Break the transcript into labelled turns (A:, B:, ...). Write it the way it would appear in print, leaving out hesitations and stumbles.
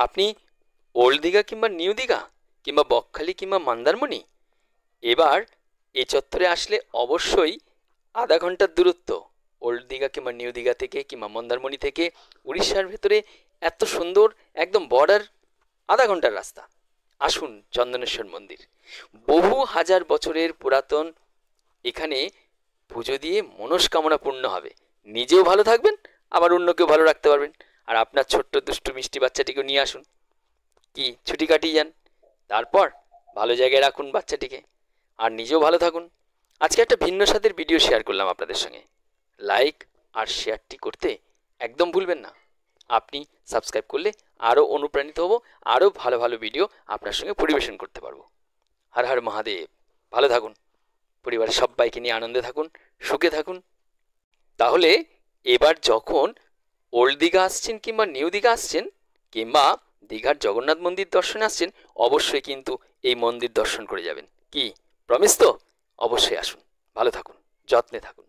A: আপনি ওল্ড দীঘা কিংবা নিউ দীঘা কিংবা বকখালি কিংবা মন্দারমণি, এবার এই চত্বরে আসলে অবশ্যই আধা ঘন্টার দূরত্ব ওল্ড দীঘা কিংবা নিউ দীঘা থেকে কিংবা মন্দারমণি থেকে। উড়িষ্যার ভেতরে এত সুন্দর, একদম বর্ডার, আধা ঘন্টার রাস্তা। আসুন চন্দনেশ্বর মন্দির, বহু হাজার বছরের পুরাতন। এখানে পুজো দিয়ে মনস্কামনা পূর্ণ হবে, নিজেও ভালো থাকবেন, আবার অন্যকেও ভালো রাখতে পারবেন। আর আপনার ছোট্ট দুষ্টু মিষ্টি বাচ্চাটিকে নিয়ে আসুন, কি ছুটি কাটিয়ে যান, তারপর ভালো জায়গায় রাখুন বাচ্চাটিকে, আর নিজেও ভালো থাকুন। আজকে একটা ভিন্ন স্বাদের ভিডিও শেয়ার করলাম আপনাদের সঙ্গে। লাইক আর শেয়ারটি করতে একদম ভুলবেন না। আপনি সাবস্ক্রাইব করলে আরও অনুপ্রাণিত হব, আরও ভালো ভালো ভিডিও আপনার সঙ্গে পরিবেশন করতে পারবো। হর হর মহাদেব। ভালো থাকুন, পরিবারের সবাইকে নিয়ে আনন্দে থাকুন, সুখে থাকুন। তাহলে এবার যখন ওল্ড দীঘা আসছেন কিংবা নিউ দীঘা আসছেন কিংবা দীঘার জগন্নাথ মন্দির দর্শনে আসছেন, অবশ্যই কিন্তু এই মন্দির দর্শন করে যাবেন। কি প্রমিস তো? অবশ্যই আসুন, ভালো থাকুন, যত্নে থাকুন।